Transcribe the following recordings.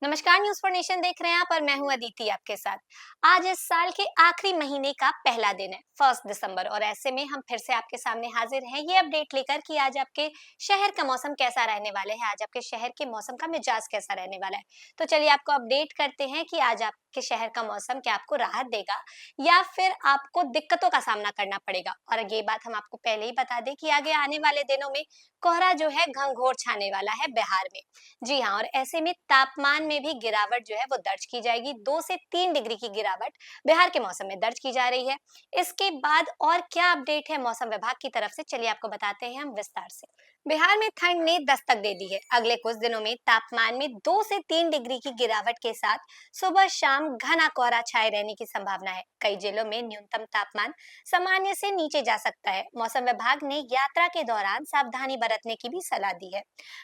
नमस्कार, news for nation देख रहे हैं आप और मैं हूं अदिति आपके साथ। आज इस साल के आखिरी महीने का पहला दिन है 1 दिसंबर और ऐसे में हम फिर से आपके सामने हाजिर हैं ये अपडेट लेकर कि आज आपके शहर का मौसम कैसा रहने वाला है। आज आपके शहर के मौसम का मिजाज कैसा रहने वाला है। तो चलिए आपको अपडेट करते हैं कि आज आपके शहर का मौसम क्या आपको राहत देगा या फिर आपको दिक्कतों का सामना करना पड़ेगा। और ये बात हम आपको पहले ही बता दें कि आगे आने वाले दिनों में कोहरा जो है घंघोर छाने वाला है बिहार में। जी हाँ, और ऐसे में तापमान में भी गिरावट जो है वो दर्ज की जाएगी। 2 से 3 डिग्री की गिरावट बिहार के मौसम में दर्ज की जा रही है। इसके बाद और क्या अपडेट है मौसम विभाग की तरफ से, चलिए आपको बताते हैं हम विस्तार से। बिहार में ठंड ने दस्तक दे दी है। अगले कुछ दिनों में तापमान में 2 से 3 डिग्री की गिरावट के साथ सुबह शाम घना कोहरा छाए रहने की संभावना है। कई जिलों में न्यूनतम तापमान सामान्य से नीचे जा सकता है। मौसम विभाग ने यात्रा के दौरान सावधानी बरतने की भी सलाह दी है।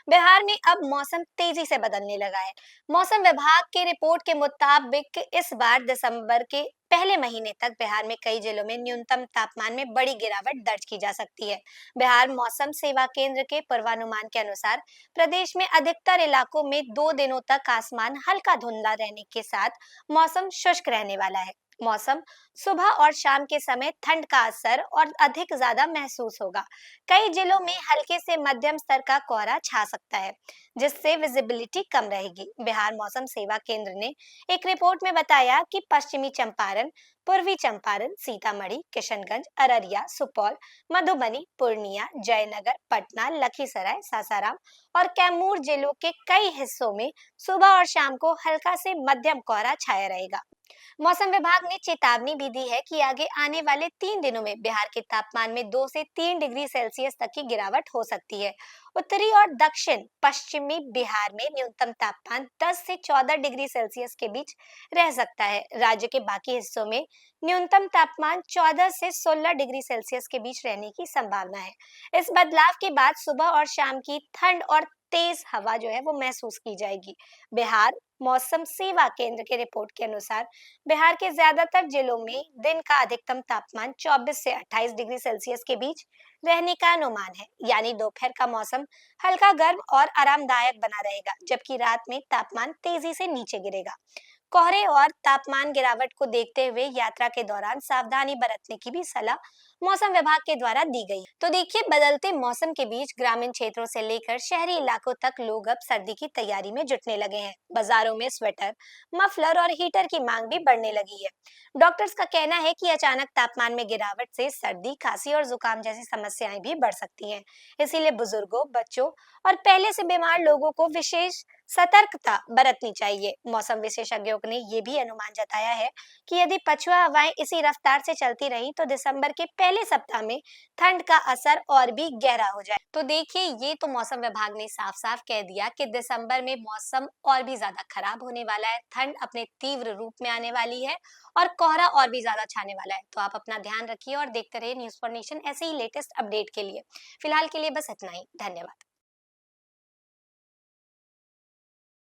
बिहार में अब मौसम तेजी से बदलने लगा है। मौसम विभाग के रिपोर्ट के मुताबिक इस बार दिसंबर के पहले महीने तक बिहार में कई जिलों में न्यूनतम तापमान में बड़ी गिरावट दर्ज की जा सकती है। बिहार मौसम सेवा केंद्र के पूर्वानुमान के अनुसार प्रदेश में अधिकतर इलाकों में 2 दिनों तक आसमान हल्का धुंधला रहने के साथ मौसम शुष्क रहने वाला है। मौसम सुबह और शाम के समय ठंड का असर और अधिक ज्यादा महसूस होगा। कई जिलों में हल्के से मध्यम स्तर का कोहरा छा सकता है, जिससे विजिबिलिटी कम रहेगी। बिहार मौसम सेवा केंद्र ने एक रिपोर्ट में बताया कि पश्चिमी चंपारण, पूर्वी चंपारण, सीतामढ़ी, किशनगंज, अररिया, सुपौल, मधुबनी, पूर्णिया, जयनगर, पटना, लखीसराय, सासाराम और कैमूर जिलों के कई हिस्सों में सुबह और शाम को हल्का से मध्यम कोहरा छाया रहेगा। मौसम विभाग ने चेतावनी भी दी है कि आगे आने वाले 3 दिनों में बिहार के तापमान में 2 से 3 डिग्री सेल्सियस तक की गिरावट हो सकती है। उत्तरी और दक्षिण पश्चिमी बिहार में न्यूनतम तापमान 10 से 14 डिग्री सेल्सियस के बीच रह सकता है। राज्य के बाकी हिस्सों में न्यूनतम तापमान 14 से 16 डिग्री सेल्सियस के बीच रहने की संभावना है। इस बदलाव के बाद सुबह और शाम की ठंड और तेज हवा जो है वो महसूस की जाएगी। बिहार मौसम सेवा केंद्र के रिपोर्ट के अनुसार बिहार के ज्यादातर जिलों में दिन का अधिकतम तापमान 24 से 28 डिग्री सेल्सियस के बीच रहने का अनुमान है। यानी दोपहर का मौसम हल्का गर्म और आरामदायक बना रहेगा, जबकि रात में तापमान तेजी से नीचे गिरेगा। कोहरे और तापमान गिरावट को देखते हुए यात्रा के दौरान सावधानी बरतने की भी सलाह मौसम विभाग के द्वारा दी गई। तो देखिए, बदलते मौसम के बीच ग्रामीण क्षेत्रों से लेकर शहरी इलाकों तक लोग अब सर्दी की तैयारी में जुटने लगे हैं। बाजारों में स्वेटर, मफलर और हीटर की मांग भी बढ़ने लगी है। डॉक्टर्स का कहना है कि अचानक तापमान में गिरावट से सर्दी, खांसी और जुकाम जैसी समस्याएं भी बढ़ सकती हैं। इसीलिए बुजुर्गों, बच्चों और पहले से बीमार लोगों को विशेष सतर्कता बरतनी चाहिए। मौसम विशेषज्ञों ने ये भी अनुमान जताया है कि यदि पछुआ हवाएं इसी रफ्तार से चलती रहीं तो दिसंबर के पहले सप्ताह में ठंड का असर और भी गहरा हो जाए। तो देखिए, ये तो मौसम विभाग ने साफ साफ कह दिया कि दिसंबर में मौसम और भी ज्यादा खराब होने वाला है। ठंड अपने तीव्र रूप में आने वाली है और कोहरा और भी ज्यादा छाने वाला है। तो आप अपना ध्यान रखिए और देखते रहिए न्यूज फॉर नेशन ऐसे ही लेटेस्ट अपडेट के लिए। फिलहाल के लिए बस इतना ही। धन्यवाद।